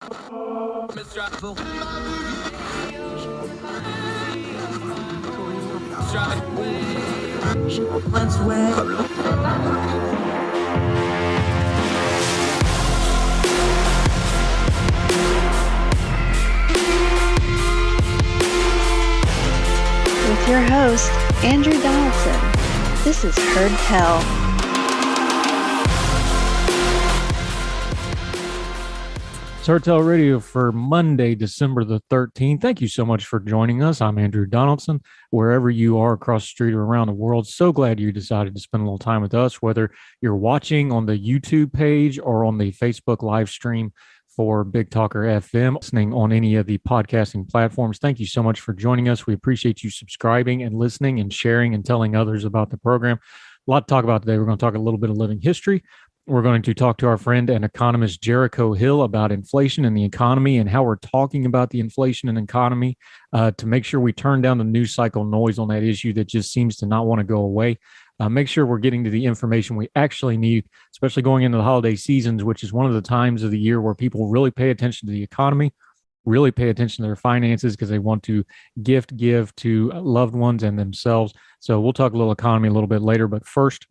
With your host, Andrew Donaldson. This is Heard Tell. It's Heard Tell Radio for Monday, December the 13th. Thank you so much for joining us. I'm Andrew Donaldson. Wherever you are across the street or around the world, so glad you decided to spend a little time with us, whether you're watching on the YouTube page or on the Facebook live stream for Big Talker FM, listening on any of the podcasting platforms. Thank you so much for joining us. We appreciate you subscribing and listening and sharing and telling others about the program. A lot to talk about today. We're going to talk a little bit of living history. We're going to talk to our friend and economist Jericho Hill about inflation and the economy and how we're talking about the inflation and economy to make sure we turn down the news cycle noise on that issue that just seems to not want to go away. Make sure we're getting to the information we actually need, especially going into the holiday seasons, which is one of the times of the year where people really pay attention to the economy, really pay attention to their finances because they want to give to loved ones and themselves. So we'll talk a little economy a little bit later, but first,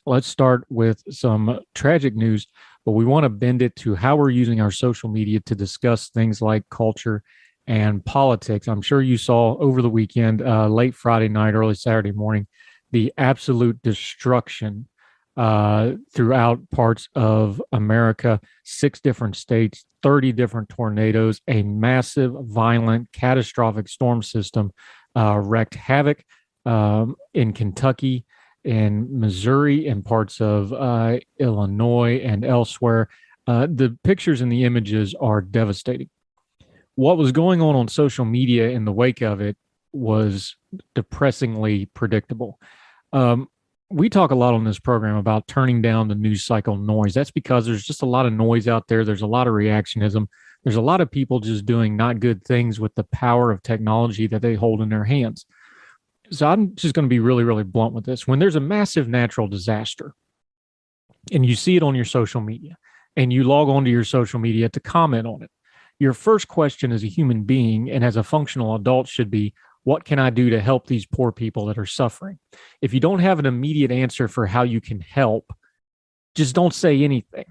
let's start with some tragic news, but we want to bend it to how we're using our social media to discuss things like culture and politics. I'm sure you saw over the weekend, late Friday night, early Saturday morning, the absolute destruction throughout parts of America, 6 different states, 30 different tornadoes, a massive, violent, catastrophic storm system wreaked havoc in Kentucky, in Missouri, and parts of Illinois and elsewhere. The pictures and the images are devastating. What was going on social media in the wake of it was depressingly predictable. We talk a lot on this program about turning down the news cycle noise. That's because there's just a lot of noise out there. There's a lot of reactionism. There's a lot of people just doing not good things with the power of technology that they hold in their hands. So I'm just going to be really, really blunt with this. When there's a massive natural disaster and you see it on your social media and you log onto your social media to comment on it, your first question as a human being and as a functional adult should be, what can I do to help these poor people that are suffering? If you don't have an immediate answer for how you can help, just don't say anything.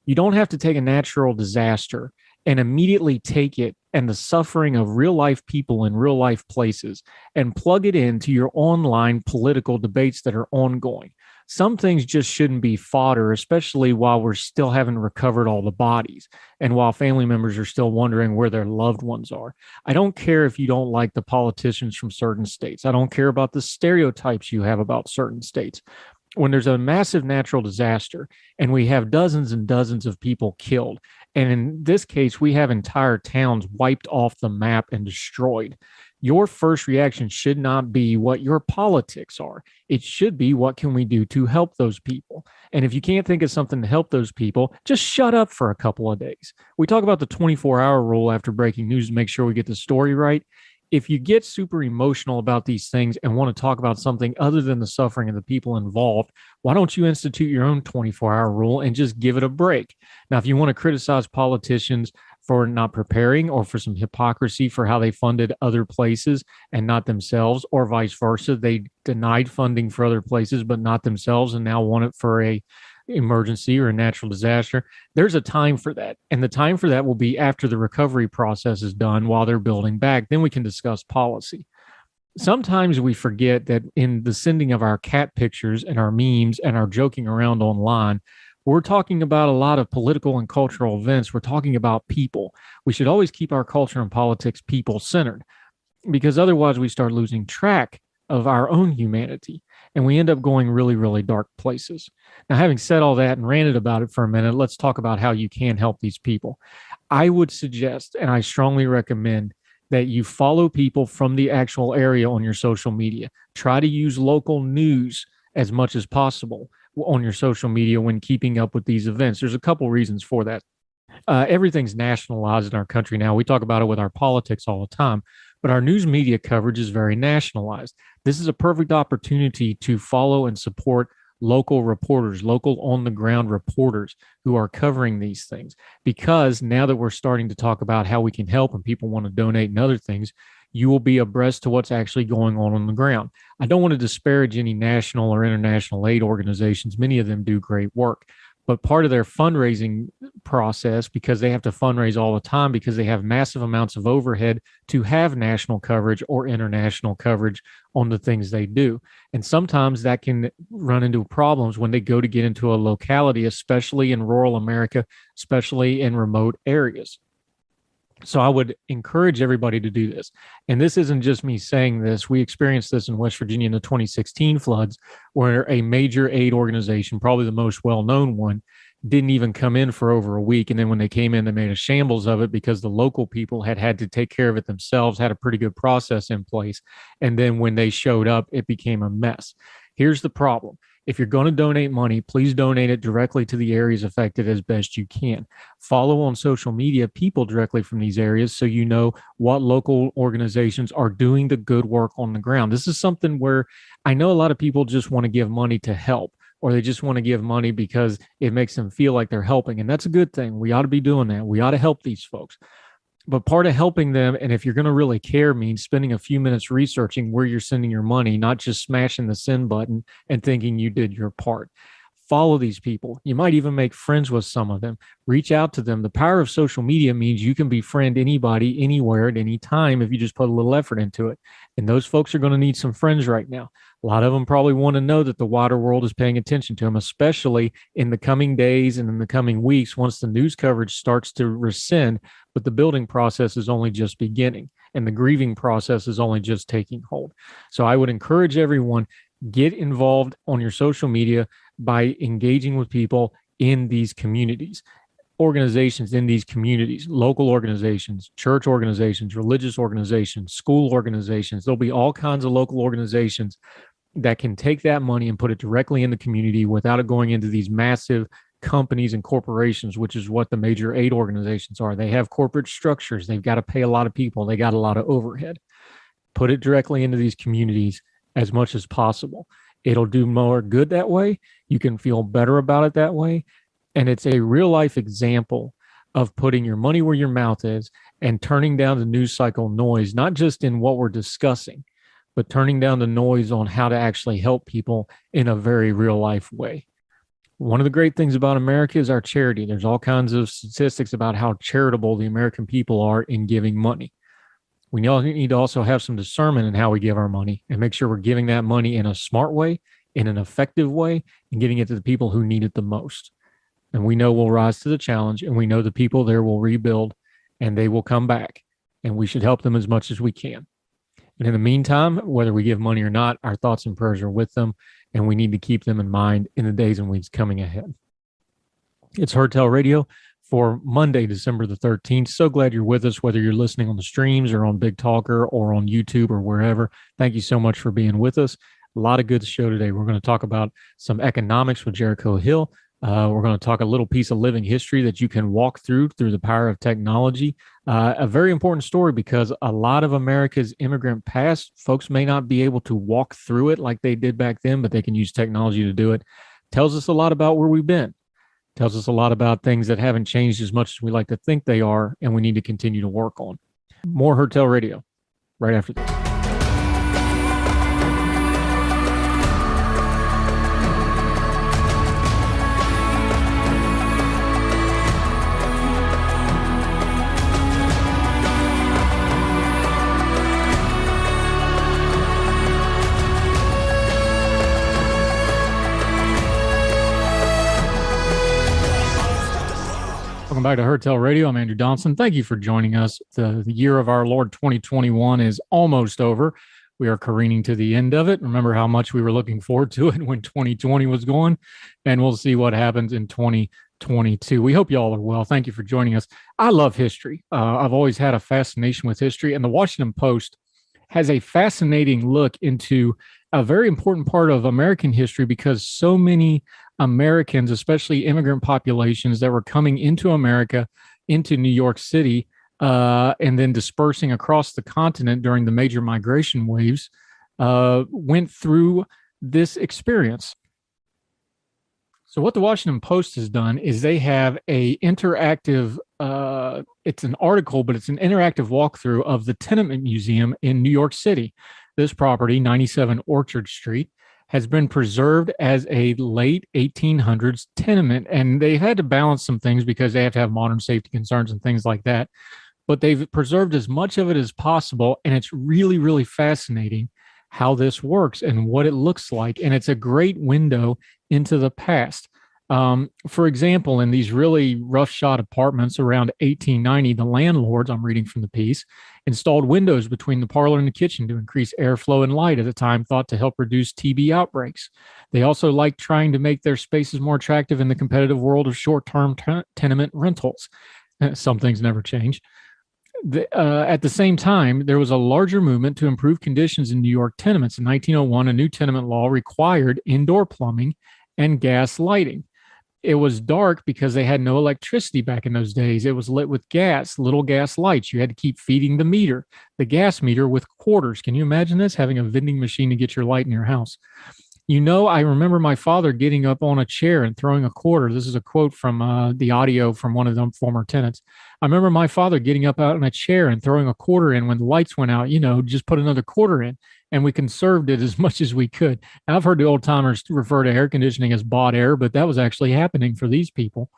You don't have to take a natural disaster and immediately take it and the suffering of real life people in real life places and plug it into your online political debates that are ongoing. Some things just shouldn't be fodder, especially while we're still haven't recovered all the bodies and while family members are still wondering where their loved ones are. I don't care if you don't like the politicians from certain states. I don't care about the stereotypes you have about certain states. When there's a massive natural disaster and we have dozens and dozens of people killed, and in this case, we have entire towns wiped off the map and destroyed, your first reaction should not be what your politics are. It should be, what can we do to help those people? And if you can't think of something to help those people, just shut up for a couple of days. We talk about the 24-hour rule after breaking news to make sure we get the story right. If you get super emotional about these things and want to talk about something other than the suffering of the people involved, why don't you institute your own 24-hour rule and just give it a break? Now, if you want to criticize politicians for not preparing or for some hypocrisy for how they funded other places and not themselves, or vice versa, they denied funding for other places but not themselves and now want it for a emergency or a natural disaster, there's a time for that. And the time for that will be after the recovery process is done while they're building back. Then we can discuss policy. Sometimes we forget that in the sending of our cat pictures and our memes and our joking around online, we're talking about a lot of political and cultural events. We're talking about people. We should always keep our culture and politics people-centered, because otherwise we start losing track of our own humanity, and we end up going really, really dark places. Now, having said all that and ranted about it for a minute, let's talk about how you can help these people. I would suggest, and I strongly recommend, that you follow people from the actual area on your social media. Try to use local news as much as possible on your social media when keeping up with these events. There's a couple reasons for that. Everything's nationalized in our country now. We talk about it with our politics all the time, but our news media coverage is very nationalized. This is a perfect opportunity to follow and support local reporters, local on the ground reporters who are covering these things. Because now that we're starting to talk about how we can help and people want to donate and other things, you will be abreast to what's actually going on the ground. I don't want to disparage any national or international aid organizations. Many of them do great work. But part of their fundraising process, because they have to fundraise all the time because they have massive amounts of overhead to have national coverage or international coverage on the things they do. And sometimes that can run into problems when they go to get into a locality, especially in rural America, especially in remote areas. So I would encourage everybody to do this. And this isn't just me saying this. We experienced this in West Virginia in the 2016 floods, where a major aid organization, probably the most well-known one, didn't even come in for over a week. And then when they came in, they made a shambles of it because the local people had to take care of it themselves, had a pretty good process in place. And then when they showed up, it became a mess. Here's the problem. If you're going to donate money, please donate it directly to the areas affected as best you can. Follow on social media people directly from these areas so you know what local organizations are doing the good work on the ground. This is something where I know a lot of people just want to give money to help, or they just want to give money because it makes them feel like they're helping. And that's a good thing. We ought to be doing that. We ought to help these folks. But part of helping them, and if you're going to really care, means spending a few minutes researching where you're sending your money, not just smashing the send button and thinking you did your part. Follow these people. You might even make friends with some of them. Reach out to them. The power of social media means you can befriend anybody, anywhere, at any time if you just put a little effort into it. And those folks are going to need some friends right now. A lot of them probably want to know that the wider world is paying attention to them, especially in the coming days and in the coming weeks once the news coverage starts to rescind. But the building process is only just beginning, and the grieving process is only just taking hold. So I would encourage everyone, get involved on your social media by engaging with people in these communities, organizations in these communities, local organizations, church organizations, religious organizations, school organizations. There'll be all kinds of local organizations that can take that money and put it directly in the community without it going into these massive companies and corporations, which is what the major aid organizations are. They have corporate structures. They've got to pay a lot of people. They got a lot of overhead. Put it directly into these communities as much as possible. It'll do more good that way. You can feel better about it that way. And it's a real life example of putting your money where your mouth is and turning down the news cycle noise, not just in what we're discussing, but turning down the noise on how to actually help people in a very real life way. One of the great things about America is our charity. There's all kinds of statistics about how charitable the American people are in giving money. We need to also have some discernment in how we give our money and make sure we're giving that money in a smart way, in an effective way, and getting it to the people who need it the most. And we know we'll rise to the challenge, and we know the people there will rebuild and they will come back, and we should help them as much as we can. And in the meantime, whether we give money or not, our thoughts and prayers are with them, and we need to keep them in mind in the days and weeks coming ahead. It's Heard Tell Radio for Monday, December the 13th. So glad you're with us, whether you're listening on the streams or on Big Talker or on YouTube or wherever. Thank you so much for being with us. A lot of good show today. We're going to talk about some economics with Jericho Hill. We're going to talk a little piece of living history that you can walk through the power of technology. A very important story because a lot of America's immigrant past, folks may not be able to walk through it like they did back then, but they can use technology to do it. Tells us a lot about where we've been. Tells us a lot about things that haven't changed as much as we like to think they are, and we need to continue to work on. More Heard Tell Radio right after this. Welcome back to Heard Tell Radio. I'm Andrew Donaldson. Thank you for joining us. The year of our Lord 2021 is almost over. We are careening to the end of it. Remember how much we were looking forward to it when 2020 was going, and we'll see what happens in 2022. We hope you all are well. Thank you for joining us. I love history. I've always had a fascination with history, and the Washington Post has a fascinating look into a very important part of American history because so many Americans, especially immigrant populations that were coming into America, into New York City, and then dispersing across the continent during the major migration waves, went through this experience. So what the Washington Post has done is they have a interactive, it's an article, but it's an interactive walkthrough of the Tenement Museum in New York City. This property, 97 Orchard Street, has been preserved as a late 1800s tenement. And they had to balance some things because they have to have modern safety concerns and things like that. But they've preserved as much of it as possible. And it's really, really fascinating how this works and what it looks like. And it's a great window into the past. For example, in these really roughshod apartments around 1890, the landlords, I'm reading from the piece, installed windows between the parlor and the kitchen to increase airflow and light at a time thought to help reduce TB outbreaks. They also liked trying to make their spaces more attractive in the competitive world of short-term tenement rentals. Some things never change. At the same time, there was a larger movement to improve conditions in New York tenements. In 1901, a new tenement law required indoor plumbing and gas lighting. It was dark because they had no electricity back in those days. It was lit with gas, little gas lights. You had to keep feeding the meter, the gas meter, with quarters. Can you imagine this? Having a vending machine to get your light in your house. I remember my father getting up on a chair and throwing a quarter. This is a quote from the audio from one of them former tenants. I remember my father getting up out in a chair and throwing a quarter in when the lights went out, just put another quarter in. And we conserved it as much as we could. Now, I've heard the old timers refer to air conditioning as bought air, but that was actually happening for these people.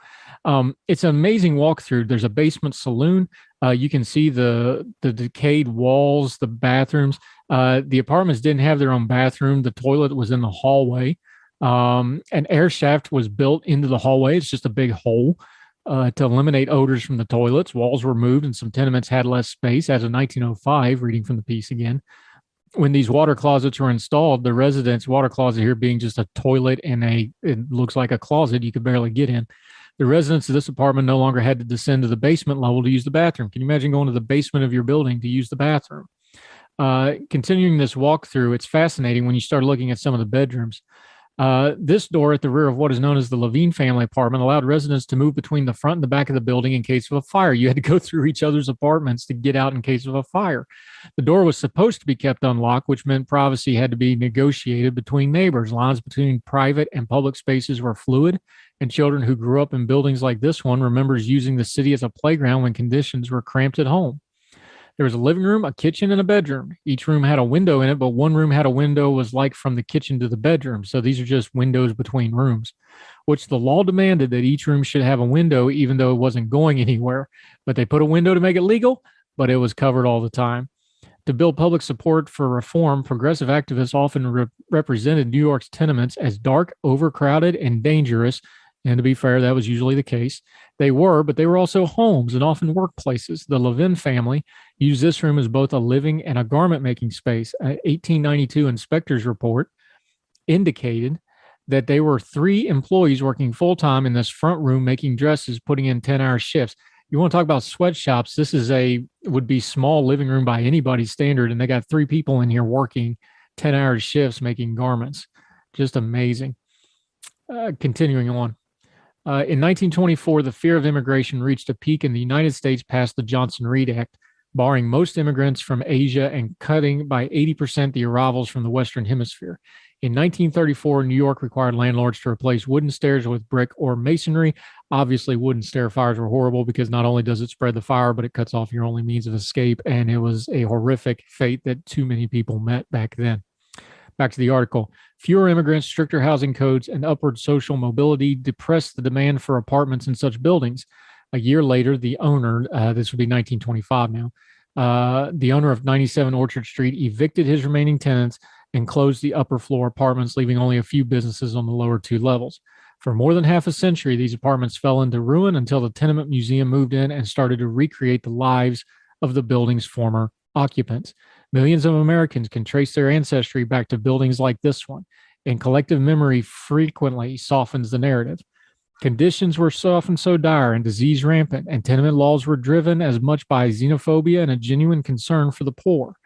It's an amazing walkthrough. There's a basement saloon. You can see the decayed walls, the bathrooms. The apartments didn't have their own bathroom. The toilet was in the hallway. An air shaft was built into the hallway. It's just a big hole to eliminate odors from the toilets. Walls were moved and some tenements had less space. As of 1905, reading from the piece again, when these water closets were installed, the residence water closet here being just a toilet and it looks like a closet you could barely get in. The residents of this apartment no longer had to descend to the basement level to use the bathroom. Can you imagine going to the basement of your building to use the bathroom? Continuing this walkthrough, it's fascinating when you start looking at some of the bedrooms. This door at the rear of what is known as the Levine family apartment allowed residents to move between the front and the back of the building in case of a fire. You had to go through each other's apartments to get out in case of a fire. The door was supposed to be kept unlocked, which meant privacy had to be negotiated between neighbors. Lines between private and public spaces were fluid, and children who grew up in buildings like this one remembers using the city as a playground when conditions were cramped at home. There was a living room, a kitchen, and a bedroom. Each room had a window in it, but one room had a window was like from the kitchen to the bedroom. So these are just windows between rooms, which the law demanded that each room should have a window, even though it wasn't going anywhere. But they put a window to make it legal, but it was covered all the time. To build public support for reform, progressive activists often represented New York's tenements as dark, overcrowded, and dangerous. And to be fair, that was usually the case. They were, but they were also homes and often workplaces. The Levin family used this room as both a living and a garment-making space. An 1892 inspector's report indicated that there were 3 employees working full-time in this front room making dresses, putting in 10-hour shifts. You want to talk about sweatshops? This is would be small living room by anybody's standard, and they got 3 people in here working 10-hour shifts making garments. Just amazing. Continuing on. In 1924, the fear of immigration reached a peak in the United States past the Johnson-Reed Act, barring most immigrants from Asia and cutting by 80% the arrivals from the Western Hemisphere. In 1934, New York required landlords to replace wooden stairs with brick or masonry. Obviously, wooden stair fires were horrible because not only does it spread the fire, but it cuts off your only means of escape, and it was a horrific fate that too many people met back then. Back to the article. Fewer immigrants, stricter housing codes, and upward social mobility depressed the demand for apartments in such buildings. A year later, the owner, this would be 1925 now, the owner of 97 Orchard Street evicted his remaining tenants and closed the upper floor apartments, leaving only a few businesses on the lower 2 levels. For more than half a century, these apartments fell into ruin until the Tenement Museum moved in and started to recreate the lives of the building's former occupants. Millions of Americans can trace their ancestry back to buildings like this one, and collective memory frequently softens the narrative. Conditions were often so dire and disease rampant, and tenement laws were driven as much by xenophobia and a genuine concern for the poor.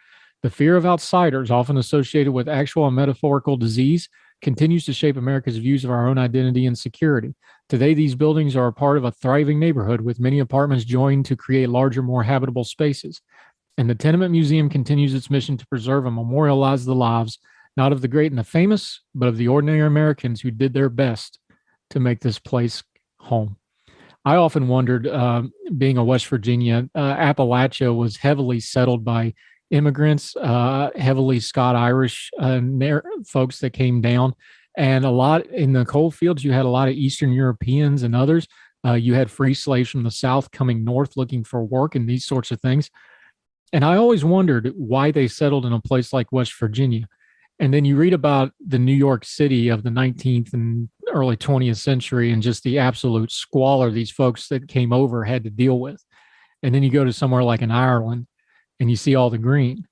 The fear of outsiders, often associated with actual and metaphorical disease, continues to shape America's views of our own identity and security. Today, these buildings are a part of a thriving neighborhood, with many apartments joined to create larger, more habitable spaces. And the Tenement Museum continues its mission to preserve and memorialize the lives, not of the great and the famous, but of the ordinary Americans who did their best to make this place home. I often wondered, being a West Virginia, Appalachia was heavily settled by immigrants, heavily Scott-Irish folks that came down. And a lot in the coal fields, you had a lot of Eastern Europeans and others. You had free slaves from the South coming north looking for work and these sorts of things. And I always wondered why they settled in a place like West Virginia. And then you read about the New York City of the 19th and early 20th century and just the absolute squalor these folks that came over had to deal with. And then you go to somewhere like in Ireland and you see all the green.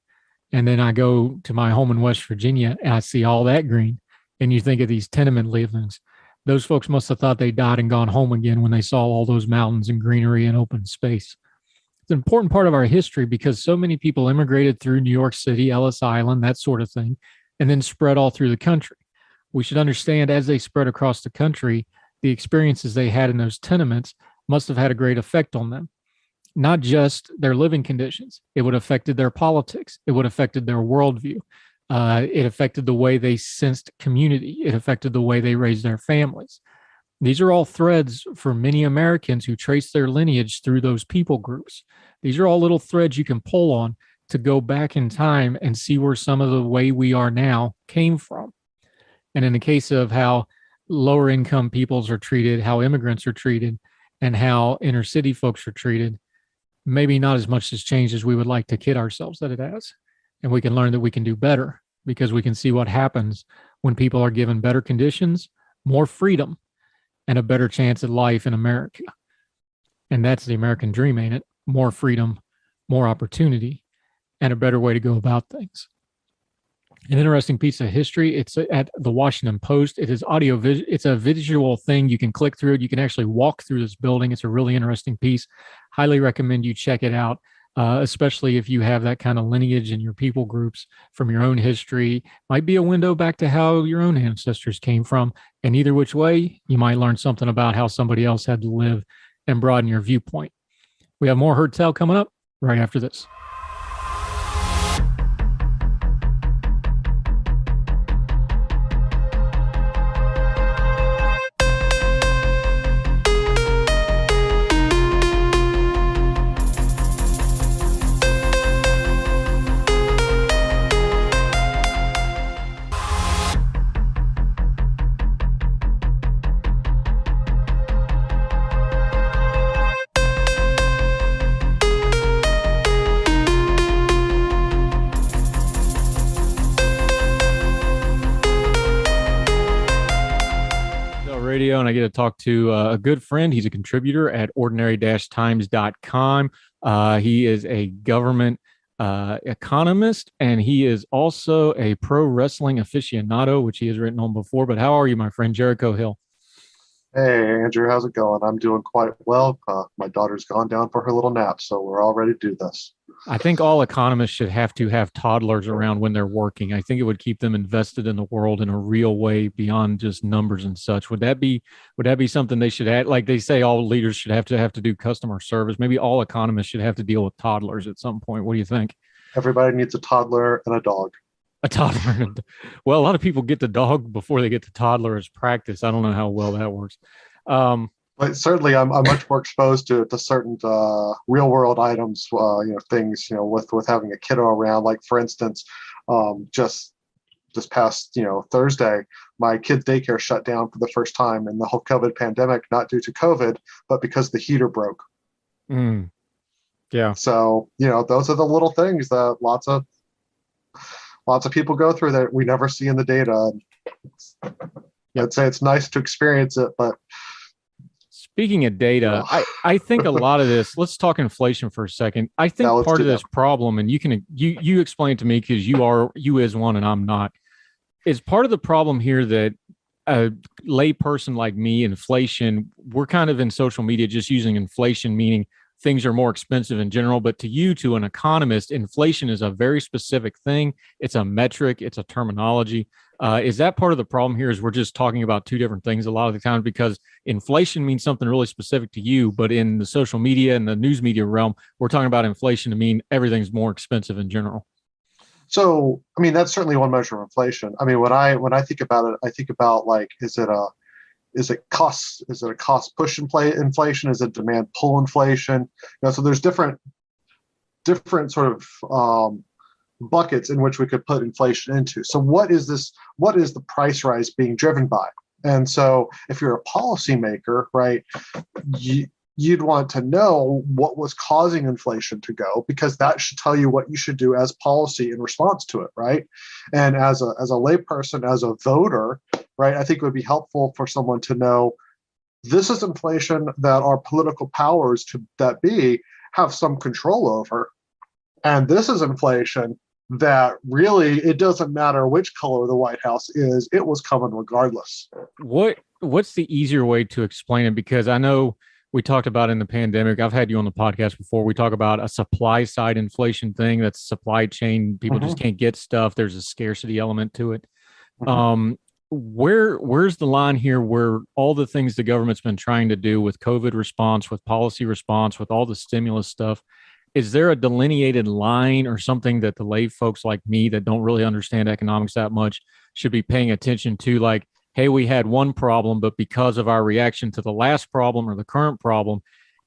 And then I go to my home in West Virginia and I see all that green. And you think of these tenement livings. Those folks must have thought they died and gone home again when they saw all those mountains and greenery and open space. It's an important part of our history because so many people immigrated through New York City, Ellis Island, that sort of thing, and then spread all through the country. We should understand as they spread across the country, the experiences they had in those tenements must have had a great effect on them. Not just their living conditions. It would have affected their politics. It would have affected their worldview. It affected the way they sensed community. It affected the way they raised their families. These are all threads for many Americans who trace their lineage through those people groups. These are all little threads you can pull on to go back in time and see where some of the way we are now came from. And in the case of how lower income peoples are treated, how immigrants are treated, and how inner city folks are treated, maybe not as much has changed as we would like to kid ourselves that it has. And we can learn that we can do better because we can see what happens when people are given better conditions, more freedom, and a better chance at life in America. And that's the American dream, ain't it? More freedom, more opportunity, and a better way to go about things. An interesting piece of history. It's at the Washington Post. It is it's a visual thing. You can click through it. You can actually walk through this building. It's a really interesting piece. Highly recommend you check it out. Especially if you have that kind of lineage in your people groups from your own history. Might be a window back to how your own ancestors came from. And either which way, you might learn something about how somebody else had to live and broaden your viewpoint. We have more Heard Tell coming up right after this. Radio, and I get to talk to a good friend. He's a contributor at ordinary-times.com. He is a government economist, and he is also a pro wrestling aficionado, which he has written on before. But how are you, my friend, Jericho Hill? Hey, Andrew, how's it going? I'm doing quite well. My daughter's gone down for her little nap, so we're all ready to do this. I think all economists should have to have toddlers around when they're working. I think it would keep them invested in the world in a real way beyond just numbers and such. Would that be something they should add? Like they say, all leaders should have to do customer service. Maybe all economists should have to deal with toddlers at some point. What do you think? Everybody needs a toddler and a dog. A toddler. Well, a lot of people get the dog before they get the toddler as practice. I don't know how well that works. But certainly, I'm much more exposed to certain real world items, things, with having a kiddo around. Like for instance, just this past Thursday, my kid's daycare shut down for the first time in the whole COVID pandemic, not due to COVID, but because the heater broke. Yeah. So those are the little things that lots of people go through that we never see in the data. I'd say it's nice to experience it, but. Speaking of data, I think a lot of this, let's talk inflation for a second. I think part of this problem, and you explain it to me because you is one and I'm not, is part of the problem here that a lay person like me, inflation, we're kind of in social media just using inflation, meaning things are more expensive in general. But to you, to an economist, inflation is a very specific thing. It's a metric. It's a terminology. Is that part of the problem here is we're just talking about two different things a lot of the time because inflation means something really specific to you, but in the social media and the news media realm, we're talking about inflation to mean everything's more expensive in general. So, that's certainly one measure of inflation. When I think about it, I think about like, is is it cost? Is it a cost push inflation? Is it demand pull inflation? So there's different sort of buckets in which we could put inflation into. So what is this? What is the price rise being driven by? And so if you're a policymaker, right, you'd want to know what was causing inflation to go, because that should tell you what you should do as policy in response to it, right? And as a layperson, as a voter, right, I think it would be helpful for someone to know this is inflation that our political powers that be have some control over. And this is inflation that really, it doesn't matter which color the White House is, it was coming regardless. What's the easier way to explain it? Because I know we talked about in the pandemic, I've had you on the podcast before, we talk about a supply side inflation thing, that's supply chain. People just can't get stuff. There's a scarcity element to it. Where's the line here where all the things the government's been trying to do with COVID response, with policy response, with all the stimulus stuff, is there a delineated line or something that the lay folks like me that don't really understand economics that much should be paying attention to? Like, hey, we had one problem, but because of our reaction to the last problem or the current problem,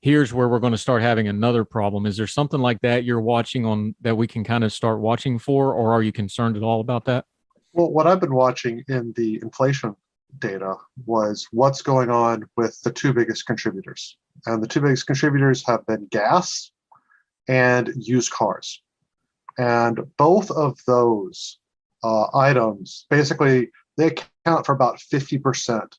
here's where we're going to start having another problem. Is there something like that you're watching on that we can kind of start watching for, or are you concerned at all about that? Well, what I've been watching in the inflation data was what's going on with the two biggest contributors. And the two biggest contributors have been gas and used cars. And both of those items, basically, they account for about 50%,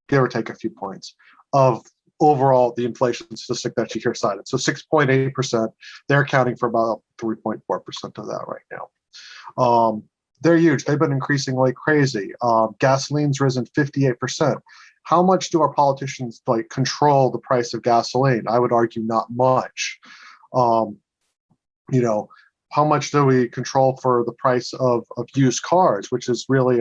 give or take a few points, of overall the inflation statistic that you hear cited. So 6.8%, they're accounting for about 3.4% of that right now. They're huge. They've been increasing like crazy. Gasoline's risen 58%. How much do our politicians control the price of gasoline? I would argue not much. How much do we control for the price of used cars, which is really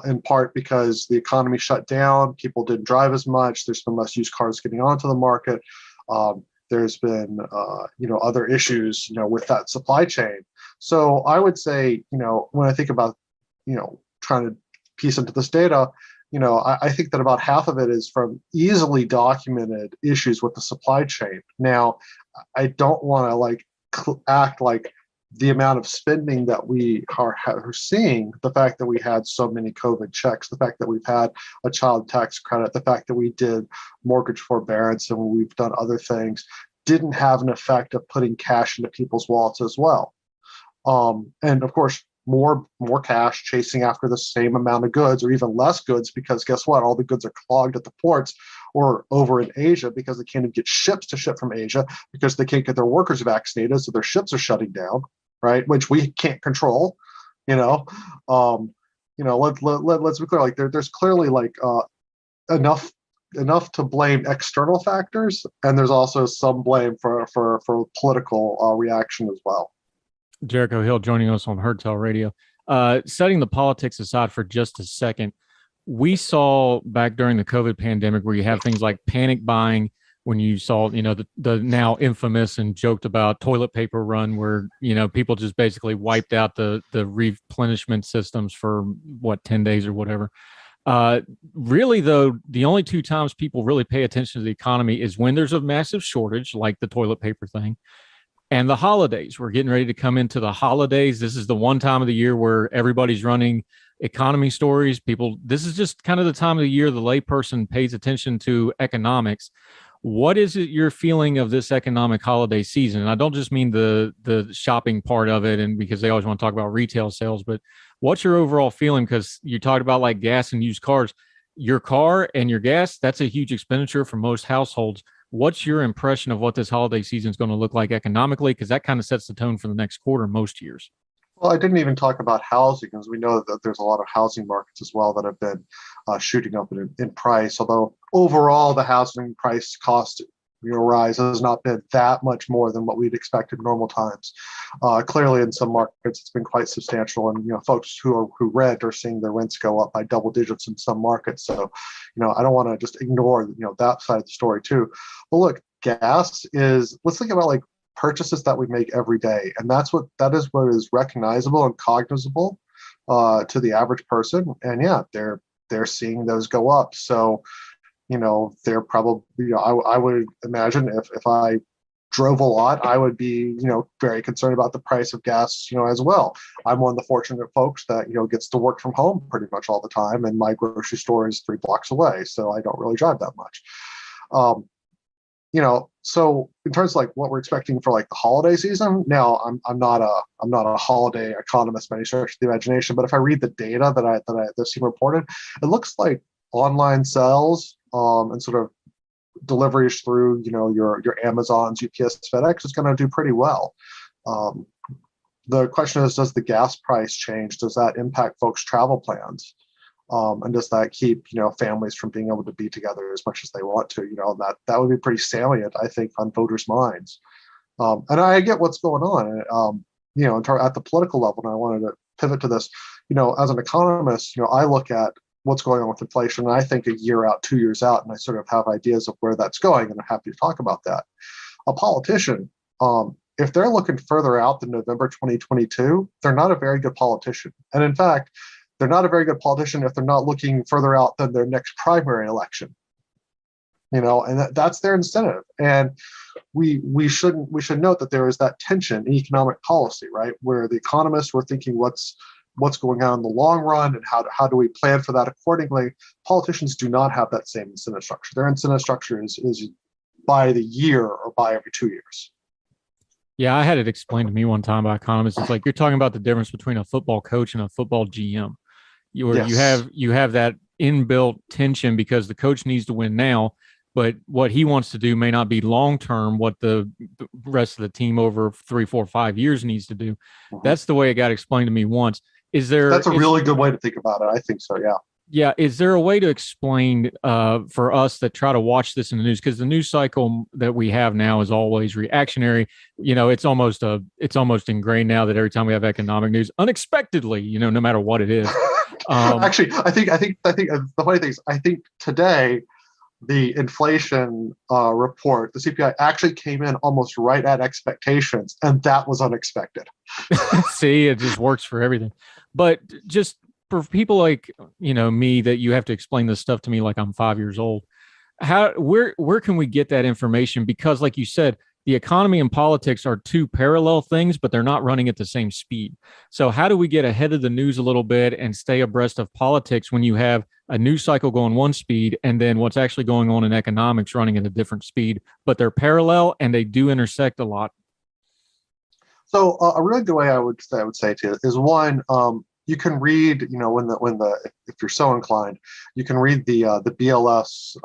in part because the economy shut down, people didn't drive as much, there's been less used cars getting onto the market. There's been other issues with that supply chain. So I would say when I think about trying to piece into this data, I think that about half of it is from easily documented issues with the supply chain. Now, I don't want to act like the amount of spending that we are seeing, the fact that we had so many COVID checks, the fact that we've had a child tax credit, the fact that we did mortgage forbearance and we've done other things, didn't have an effect of putting cash into people's wallets as well. And of course, more cash chasing after the same amount of goods or even less goods, because guess what? All the goods are clogged at the ports or over in Asia because they can't even get ships to ship from Asia because they can't get their workers vaccinated. So their ships are shutting down, right? Which we can't control, let's be clear. There's clearly enough to blame external factors. And there's also some blame for political reaction as well. Jericho Hill joining us on Heard Tell Radio. Setting the politics aside for just a second, we saw back during the COVID pandemic where you have things like panic buying, when you saw, the now infamous and joked about toilet paper run where, people just basically wiped out the replenishment systems for 10 days or whatever. Really, though, the only two times people really pay attention to the economy is when there's a massive shortage, like the toilet paper thing, and the holidays. We're getting ready to come into the holidays. This is the one time of the year where everybody's running economy stories. This is just kind of the time of the year the layperson pays attention to economics. What is it you're feeling of this economic holiday season? And I don't just mean the shopping part of it, and because they always want to talk about retail sales, but what's your overall feeling? Because you talked about gas and used cars. Your car and your gas, that's a huge expenditure for most households. What's your impression of what this holiday season is going to look like economically? Because that kind of sets the tone for the next quarter most years. Well, I didn't even talk about housing, because we know that there's a lot of housing markets as well that have been shooting up in price. Although overall, the housing price cost rise has not been that much more than what we'd expect in normal times. Clearly, in some markets, it's been quite substantial, and folks who rent are seeing their rents go up by double digits in some markets. So, I don't want to just ignore that side of the story too. But look, gas is. Let's think about purchases that we make every day, and that is what is recognizable and cognizable to the average person. And yeah, they're they're seeing those go up. So, they're probably, I would imagine if I drove a lot, I would be, very concerned about the price of gas, as well. I'm one of the fortunate folks that, gets to work from home pretty much all the time, and my grocery store is 3 blocks away, so I don't really drive that much. So in terms of like what we're expecting for like the holiday season, now I'm not a holiday economist by any stretch of the imagination, but if I read the data that's seen reported, it looks like online sales and sort of deliveries through your Amazons, UPS, FedEx is going to do pretty well. The question is, does the gas price change? Does that impact folks' travel plans? And does that keep families from being able to be together as much as they want to? That would be pretty salient, I think, on voters' minds. And I get what's going on. At the political level, and I wanted to pivot to this. As an economist, I look at what's going on with inflation, and I think a year out, 2 years out, and I sort of have ideas of where that's going, and I'm happy to talk about that. A politician, if they're looking further out than November 2022, they're not a very good politician. And in fact, they're not a very good politician if they're not looking further out than their next primary election. And that's their incentive. And we should note that there is that tension in economic policy, right, where the economists were thinking what's going on in the long run and how do we plan for that accordingly. Politicians do not have that same incentive structure. Their incentive structure is by the year or by every 2 years. Yeah, I had it explained to me one time by economists. It's like you're talking about the difference between a football coach and a football GM. Yes. You have that inbuilt tension because the coach needs to win now, but what he wants to do may not be long term what the rest of the team over 3, 4, 5 years needs to do. Mm-hmm. That's the way it got explained to me once. That's a really good way to think about it. I think so, yeah. Yeah. Is there a way to explain for us that try to watch this in the news? Because the news cycle that we have now is always reactionary. It's almost ingrained now that every time we have economic news, unexpectedly, no matter what it is. Actually, I think the funny thing is, I think today the inflation report, the CPI, actually came in almost right at expectations, and that was unexpected. See, it just works for everything. But just for people like me, that you have to explain this stuff to me like I'm 5 years old. Where can we get that information? Because like you said, the economy and politics are two parallel things, but they're not running at the same speed. So how do we get ahead of the news a little bit and stay abreast of politics when you have a news cycle going one speed and then what's actually going on in economics running at a different speed, but they're parallel and they do intersect a lot? So a really good way I would say to you is one, you can read, if you're so inclined, you can read the BLS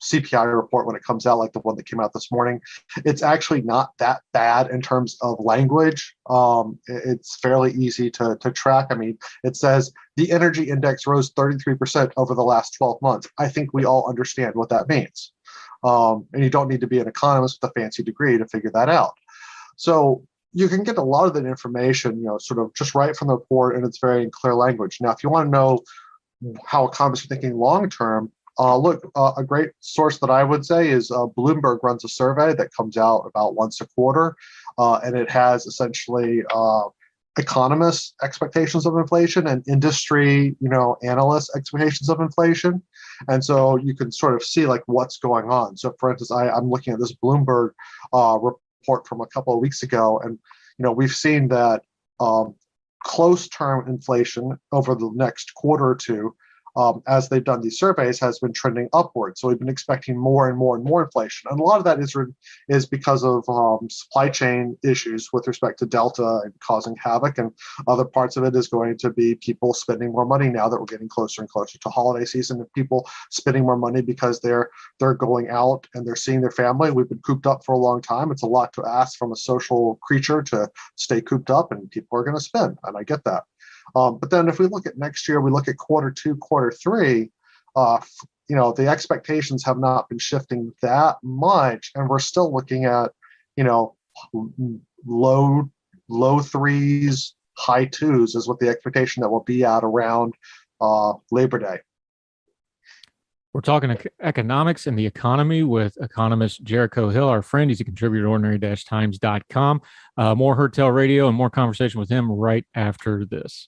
CPI report when it comes out, like the one that came out this morning. It's actually not that bad in terms of language. It's fairly easy to track. I mean, it says the energy index rose 33% over the last 12 months. I think we all understand what that means. And you don't need to be an economist with a fancy degree to figure that out. So you can get a lot of that information, sort of just right from the report, and it's very in clear language. Now, if you want to know how economists are thinking long term, look, a great source that I would say is Bloomberg runs a survey that comes out about once a quarter, and it has essentially economists' expectations of inflation and industry, analysts' expectations of inflation. And so you can sort of see like what's going on. So for instance, I'm looking at this Bloomberg report from a couple of weeks ago, and we've seen that close term inflation over the next quarter or two, as they've done these surveys, has been trending upward. So we've been expecting more and more and more inflation. And a lot of that is because of supply chain issues with respect to Delta and causing havoc. And other parts of it is going to be people spending more money now that we're getting closer and closer to holiday season, and people spending more money because they're going out and they're seeing their family. We've been cooped up for a long time. It's a lot to ask from a social creature to stay cooped up, and people are going to spend. And I get that. But then if we look at next year, we look at quarter 2, quarter 3, the expectations have not been shifting that much. And we're still looking at, low 3s, high 2s is what the expectation that will be at around Labor Day. We're talking economics and the economy with economist Jericho Hill, our friend. He's a contributor at ordinary-times.com. More Heard Tell Radio and more conversation with him right after this.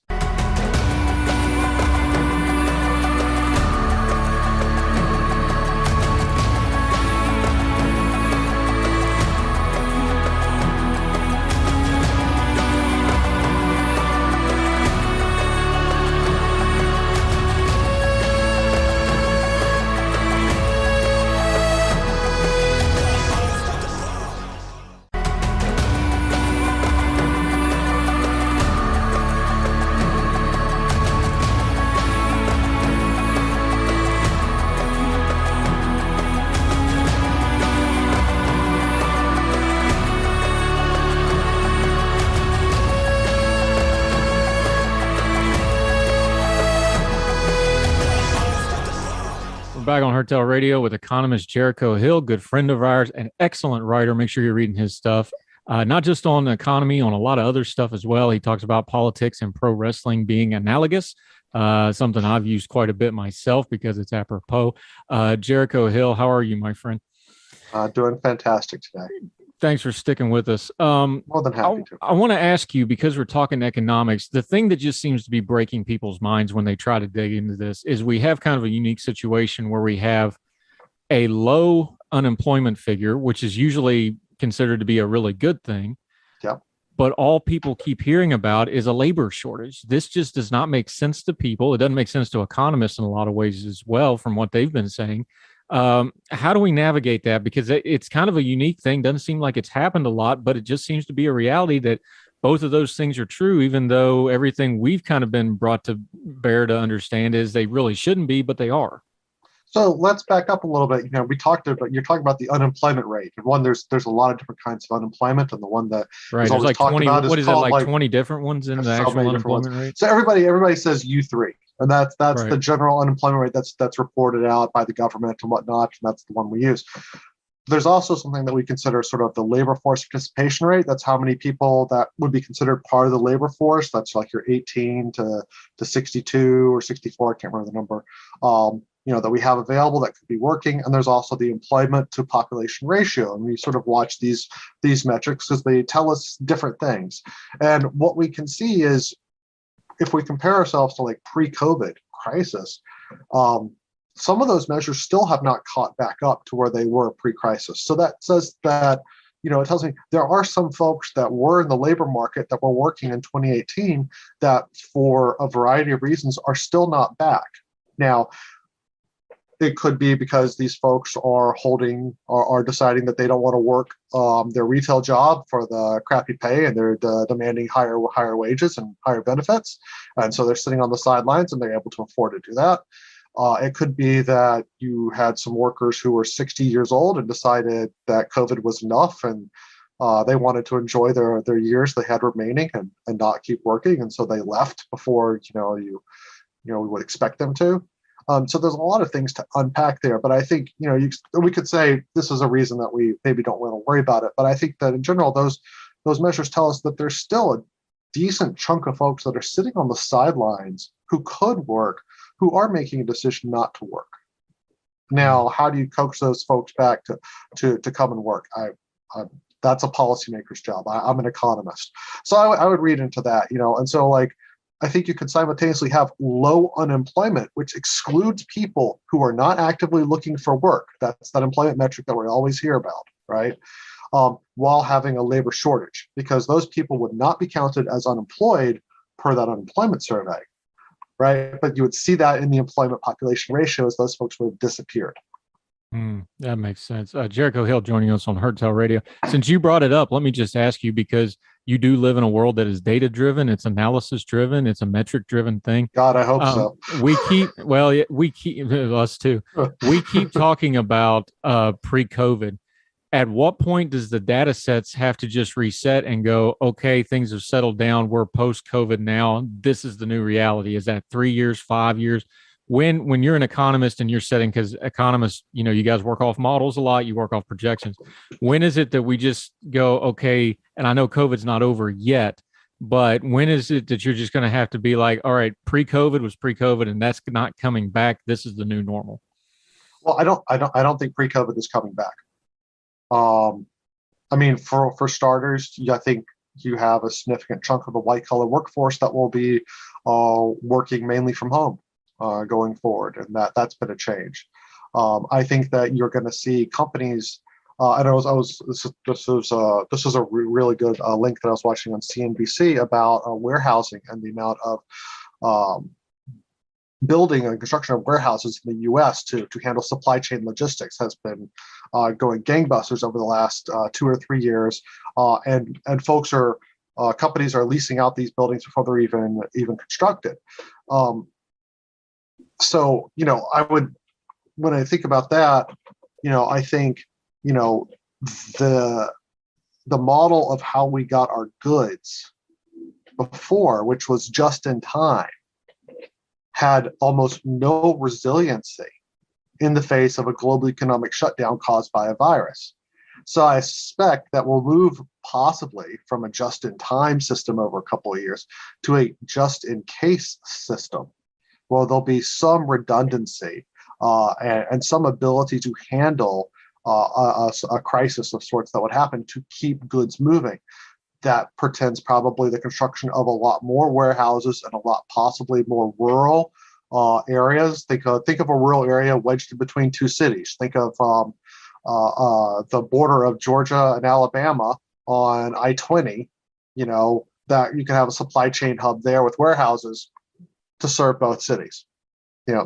back on Hertel Radio with economist Jericho Hill, good friend of ours, an excellent writer. Make sure you're reading his stuff, not just on the economy, on a lot of other stuff as well. He talks about politics and pro wrestling being analogous, something I've used quite a bit myself because it's apropos. Jericho Hill, how are you, my friend? Doing fantastic today. Thanks for sticking with us. More than happy to. I want to ask you, because we're talking economics, the thing that just seems to be breaking people's minds when they try to dig into this is we have kind of a unique situation where we have a low unemployment figure, which is usually considered to be a really good thing. Yep. But all people keep hearing about is a labor shortage. This just does not make sense to people. It doesn't make sense to economists in a lot of ways as well, from what they've been saying. How do we navigate that? Because it's kind of a unique thing. Doesn't seem like it's happened a lot, but it just seems to be a reality that both of those things are true, even though everything we've kind of been brought to bear to understand is they really shouldn't be, but they are. So let's back up a little bit. You're talking about the unemployment rate. And one, there's a lot of different kinds of unemployment, and the one that right, there's like 20. What is it, like 20 different ones in the actual unemployment rate? So everybody says U3, and that's right. The general unemployment rate that's reported out by the government and whatnot, and that's the one we use. There's also something that we consider sort of the labor force participation rate. That's how many people that would be considered part of the labor force. That's like your 18 to 62 or 64. I can't remember the number. That we have available that could be working. And there's also the employment to population ratio. And we sort of watch these metrics because they tell us different things. And what we can see is if we compare ourselves to like pre-COVID crisis, some of those measures still have not caught back up to where they were pre-crisis. So that says that, it tells me there are some folks that were in the labor market that were working in 2018 that for a variety of reasons are still not back. Now, it could be because these folks are deciding that they don't want to work their retail job for the crappy pay, and they're demanding higher wages and higher benefits. And so they're sitting on the sidelines and they're able to afford to do that. It could be that you had some workers who were 60 years old and decided that COVID was enough, and they wanted to enjoy their years they had remaining and not keep working. And so they left before, we would expect them to. So there's a lot of things to unpack there, but I think, we could say this is a reason that we maybe don't want to worry about it. But I think that in general, those measures tell us that there's still a decent chunk of folks that are sitting on the sidelines who could work, who are making a decision not to work. Now, how do you coax those folks back to come and work? That's a policymaker's job. I'm an economist. So I would read into that, and so I think you can simultaneously have low unemployment, which excludes people who are not actively looking for work. That's that employment metric that we always hear about, right? While having a labor shortage, because those people would not be counted as unemployed per that unemployment survey, right? But you would see that in the employment population ratios, those folks would have disappeared. That makes sense. Jericho Hill joining us on Hertel Radio. Since you brought it up, let me just ask you, because you do live in a world that is data driven, it's analysis driven, it's a metric driven thing. God, I hope so. We keep us too. We keep talking about pre-COVID. At what point does the data sets have to just reset and go, okay, things have settled down, we're post-COVID now, this is the new reality? Is that 3 years, 5 years? When you're an economist and you're setting, because economists, you guys work off models a lot, you work off projections. When is it that we just go, okay, and I know COVID's not over yet, but when is it that you're just going to have to be like, all right, pre-COVID was pre-COVID and that's not coming back, this is the new normal? Well, I don't think pre-COVID is coming back. For starters, I think you have a significant chunk of the white collar workforce that will be working mainly from home going forward, and that's been a change. I think that you're going to see companies. This was a really good link that I was watching on CNBC about warehousing and the amount of building and construction of warehouses in the U.S. to handle supply chain logistics has been going gangbusters over the last 2 or 3 years, and companies are leasing out these buildings before they're even constructed. So when I think about that, I think the model of how we got our goods before, which was just in time, had almost no resiliency in the face of a global economic shutdown caused by a virus. So I suspect that we'll move possibly from a just-in-time system over a couple of years to a just-in-case system. Well, there'll be some redundancy and some ability to handle a crisis of sorts that would happen to keep goods moving. That portends probably the construction of a lot more warehouses and a lot possibly more rural areas. Think of a rural area wedged in between two cities. Think of the border of Georgia and Alabama on I-20. That you can have a supply chain hub there with warehouses to serve both cities.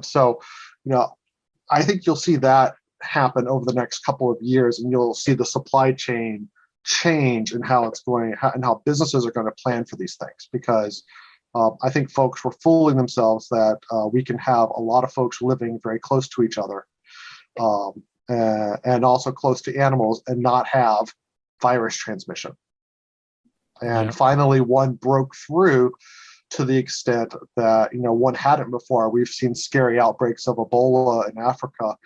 So I think you'll see that happen over the next couple of years, and you'll see the supply chain change and how it's going and how businesses are going to plan for these things, because I think folks were fooling themselves that we can have a lot of folks living very close to each other and also close to animals and not have virus transmission. And finally, one broke through to the extent that one hadn't before. We've seen scary outbreaks of Ebola in Africa,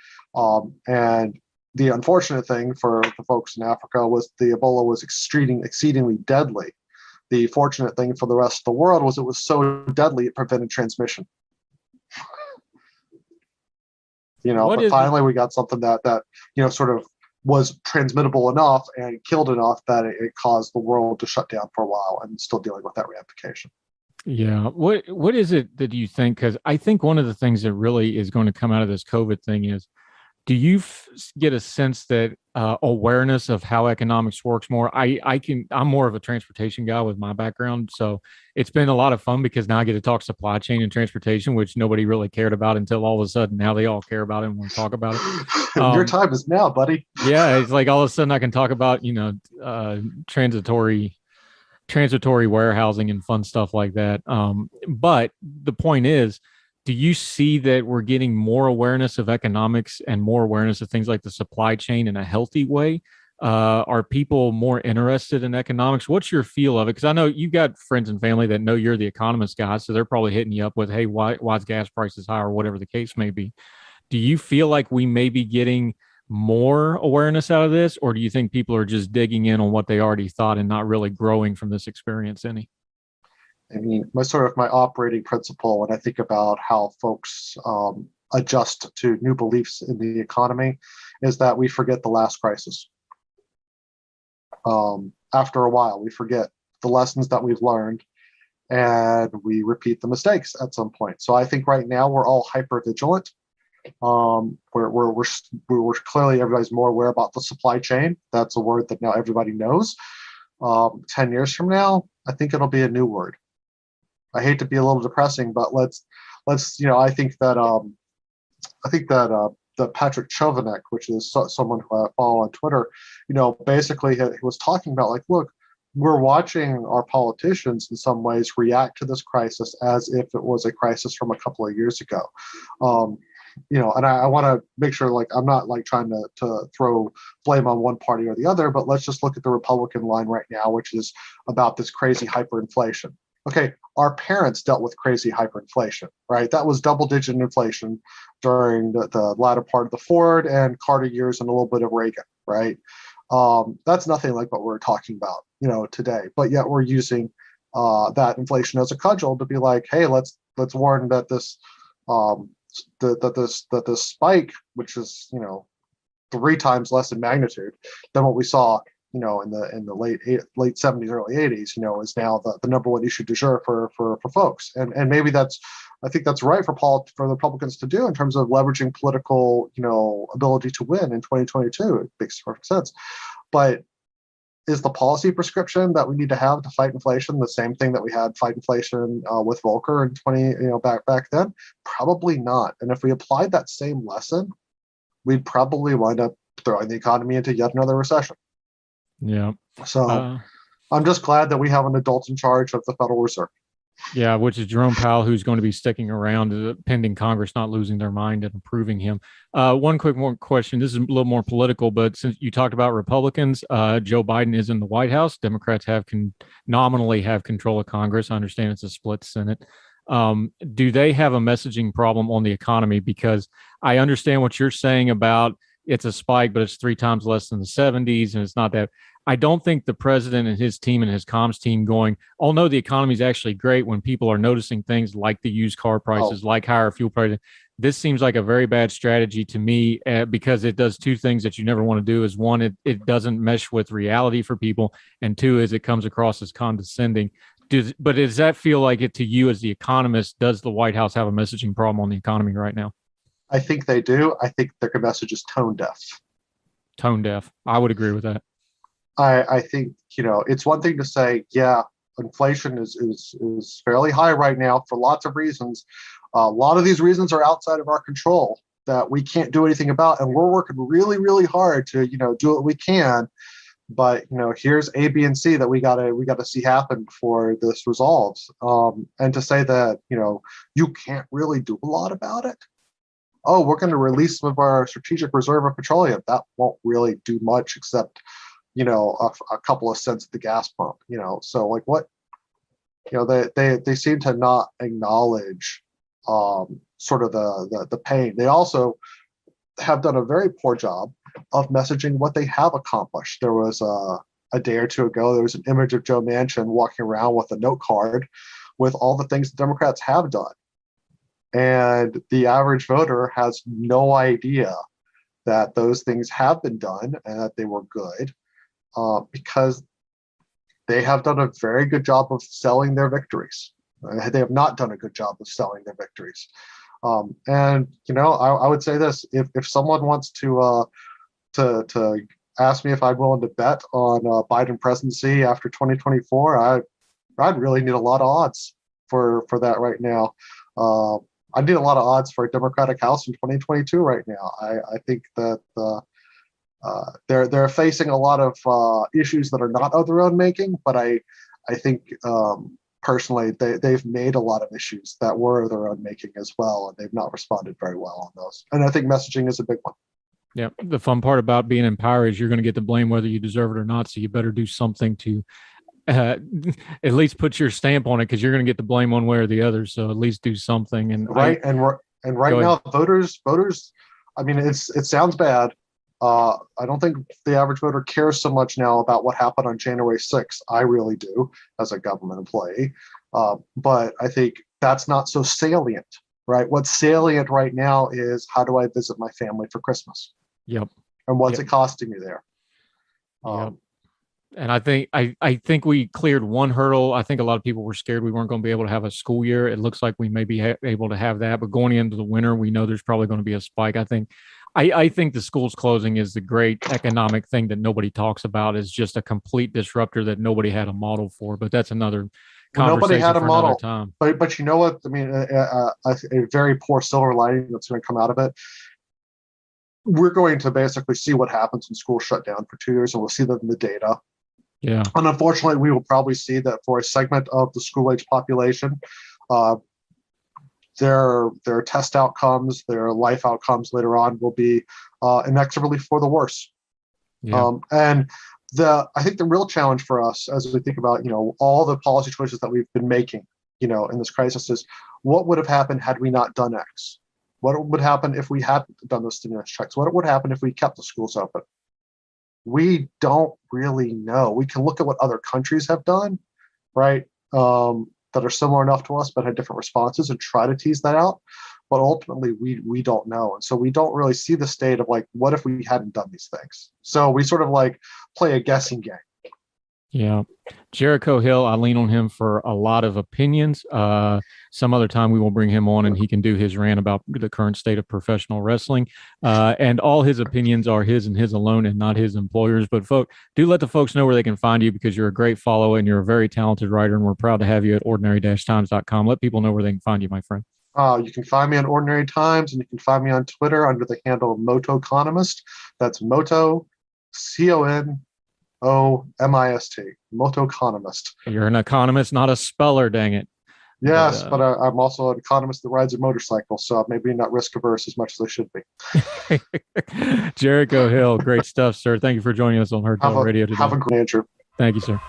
and the unfortunate thing for the folks in Africa was the Ebola was exceedingly deadly. The fortunate thing for the rest of the world was it was so deadly it prevented transmission. But finally we got something that sort of was transmittable enough and killed enough that it caused the world to shut down for a while, and still dealing with that ramification. Yeah. What is it that you think? Because I think one of the things that really is going to come out of this COVID thing is, do you get a sense that awareness of how economics works more? I'm more of a transportation guy with my background. So it's been a lot of fun because now I get to talk supply chain and transportation, which nobody really cared about until all of a sudden now they all care about it and want to talk about it. Your time is now, buddy. Yeah. It's like all of a sudden I can talk about, transitory warehousing and fun stuff like that. But the point is, do you see that we're getting more awareness of economics and more awareness of things like the supply chain in a healthy way? Are people more interested in economics? What's your feel of it? Because I know you've got friends and family that know you're the economist guy, so they're probably hitting you up with, hey, why's gas prices high, or whatever the case may be. Do you feel like we may be getting more awareness out of this, or do you think people are just digging in on what they already thought and not really growing from this experience any? I mean, my operating principle when I think about how folks adjust to new beliefs in the economy is that we forget the last crisis. After a while, we forget the lessons that we've learned, and we repeat the mistakes at some point. So I think right now we're all hyper vigilant. We're clearly, everybody's more aware about the supply chain. That's a word that now everybody knows. 10 years from now, I think it'll be a new word. I hate to be a little depressing, but let's I think that Patrick Chovanec, which is someone who I follow on Twitter, basically he was talking about, like, look, we're watching our politicians in some ways react to this crisis as if it was a crisis from a couple of years ago. And I want to make sure, like, I'm not like trying to throw blame on one party or the other, but let's just look at the Republican line right now, which is about this crazy hyperinflation. Okay, our parents dealt with crazy hyperinflation, right? That was double-digit inflation during the latter part of the Ford and Carter years and a little bit of Reagan, right? That's nothing like what we're talking about, today. But yet we're using that inflation as a cudgel to be like, hey, let's warn that this this spike, which is 3 times less in magnitude than what we saw in the late 70s, early 80s, is now the number one issue du jour for folks. And maybe I think that's right for the Republicans to do in terms of leveraging political, ability to win in 2022. It makes perfect sense. But is the policy prescription that we need to have to fight inflation the same thing that we had fight inflation with Volcker in back then? Probably not. And if we applied that same lesson, we'd probably wind up throwing the economy into yet another recession. Yeah. So I'm just glad that we have an adult in charge of the Federal Reserve. Yeah, which is Jerome Powell, who's going to be sticking around pending Congress not losing their mind and approving him. One quick more question. This is a little more political, but since you talked about Republicans, Joe Biden is in the White House. Democrats nominally have control of Congress. I understand it's a split Senate. Do they have a messaging problem on the economy? Because I understand what you're saying about it's a spike, but it's 3 times less than the 70s, and it's not that. I don't think the president and his team and his comms team going, oh no, the economy is actually great when people are noticing things like the used car prices, like higher fuel prices. This seems like a very bad strategy to me because it does 2 things that you never want to do. Is one, it doesn't mesh with reality for people, and 2 is it comes across as condescending. But does that feel like it to you as the economist? Does the White House have a messaging problem on the economy right now? I think they do. I think their message is tone deaf. Tone deaf. I would agree with that. I think, it's one thing to say, yeah, inflation is fairly high right now for lots of reasons. A lot of these reasons are outside of our control that we can't do anything about. And we're working really, really hard to, do what we can. But, here's A, B, and C that we gotta see happen before this resolves. And to say that, you can't really do a lot about it. Oh, we're going to release some of our strategic reserve of petroleum. That won't really do much except, a couple of cents at the gas pump, so like what, they seem to not acknowledge sort of the pain. They also have done a very poor job of messaging what they have accomplished. There was a day or 2 ago, there was an image of Joe Manchin walking around with a note card with all the things the Democrats have done. And the average voter has no idea that those things have been done and that they were good. Because they have done a very good job of selling their victories. They have not done a good job of selling their victories. And I would say this: if someone wants to ask me if I'm willing to bet on Biden presidency after 2024, I'd really need a lot of odds for that right now. I need a lot of odds for a Democratic House in 2022 right now. I think that they're facing a lot of issues that are not of their own making, but I think personally they've made a lot of issues that were of their own making as well, and they've not responded very well on those. And I think messaging is a big one. Yeah, the fun part about being in power is you're going to get the blame whether you deserve it or not. So you better do something to at least put your stamp on it, because you're going to get the blame one way or the other. So at least do something. And right now, voters. I mean, it sounds bad. I don't think the average voter cares so much now about what happened on January 6th. I really do, as a government employee. But I think that's not so salient, right? What's salient right now is, how do I visit my family for Christmas? Yep. And what's it costing me there? Yep. And I think we cleared one hurdle. I think a lot of people were scared we weren't going to be able to have a school year. It looks like we may be able to have that. But going into the winter, we know there's probably going to be a spike. I think the schools closing is the great economic thing that nobody talks about. Is just a complete disruptor that nobody had a model for. But that's another conversation. Nobody had a model. Time. But you know what? I mean, a very poor silver lining that's going to come out of it. We're going to basically see what happens when schools shut down for 2 years, and we'll see that in the data. Yeah. And unfortunately, we will probably see that for a segment of the school-age population, their test outcomes, their life outcomes later on will be inexorably for the worse. Yeah. And I think the real challenge for us, as we think about all the policy choices that we've been making in this crisis, is what would have happened had we not done X? What would happen if we hadn't done those stimulus checks? What would happen if we kept the schools open? We don't really know. We can look at what other countries have done, right? That are similar enough to us but had different responses, and try to tease that out. But ultimately, we don't know. And so we don't really see the state of like, what if we hadn't done these things? So we sort of like play a guessing game. Yeah. Jericho Hill, I lean on him for a lot of opinions. Some other time we will bring him on and he can do his rant about the current state of professional wrestling. And all his opinions are his and his alone, and not his employers. But do let the folks know where they can find you, because you're a great follower and you're a very talented writer, and we're proud to have you at ordinary-times.com. Let people know where they can find you, my friend. You can find me on Ordinary Times, and you can find me on Twitter under the handle Motoeconomist. That's Moto, CONOMIST, Motoeconomist. You're an economist, not a speller, dang it. Yes, but I'm also an economist that rides a motorcycle, so maybe not risk averse as much as I should be. Jericho Hill, great stuff, sir. Thank you for joining us on Heard Tell Radio today. Have a great Andrew. Thank you, sir.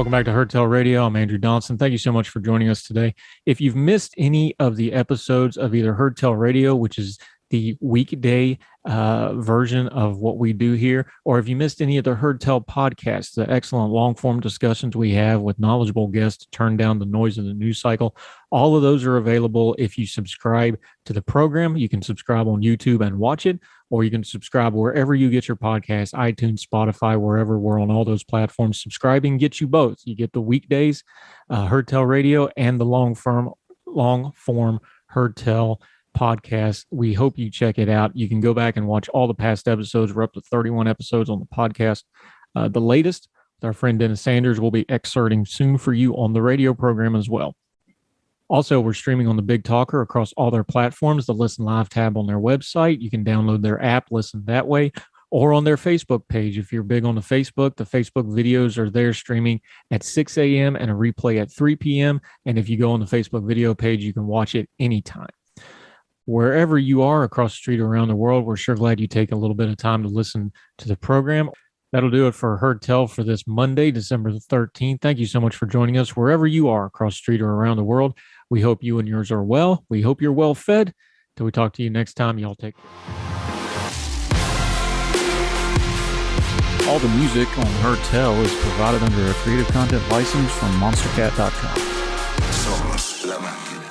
Welcome back to Herdtail Radio. I'm Andrew Donaldson. Thank you so much for joining us today. If you've missed any of the episodes of either Herdtail Radio, which is the weekday version of what we do here, or if you missed any of the Herdtail podcasts, the excellent long-form discussions we have with knowledgeable guests to turn down the noise of the news cycle, all of those are available if you subscribe to the program. You can subscribe on YouTube and watch it, or you can subscribe wherever you get your podcasts, iTunes, Spotify, wherever. We're on all those platforms. Subscribing gets you both. You get the weekdays, Herdtail Radio, and the long-form Herdtail podcast. We hope you check it out. You can go back and watch all the past episodes. We're up to 31 episodes on the podcast. The latest with our friend Dennis Sanders will be excerpting soon for you on the radio program as well. Also, we're streaming on the Big Talker across all their platforms, the Listen Live tab on their website. You can download their app, listen that way, or on their Facebook page. If you're big on the Facebook videos are there streaming at 6 a.m. and a replay at 3 p.m. And if you go on the Facebook video page, you can watch it anytime. Wherever you are across the street or around the world, we're sure glad you take a little bit of time to listen to the program. That'll do it for Herdtail for this Monday, December the 13th. Thank you so much for joining us wherever you are across the street or around the world. We hope you and yours are well. We hope you're well fed. Till we talk to you next time, y'all take care. All the music on Herdtail is provided under a Creative Content license from monstercat.com. Somos la máquina.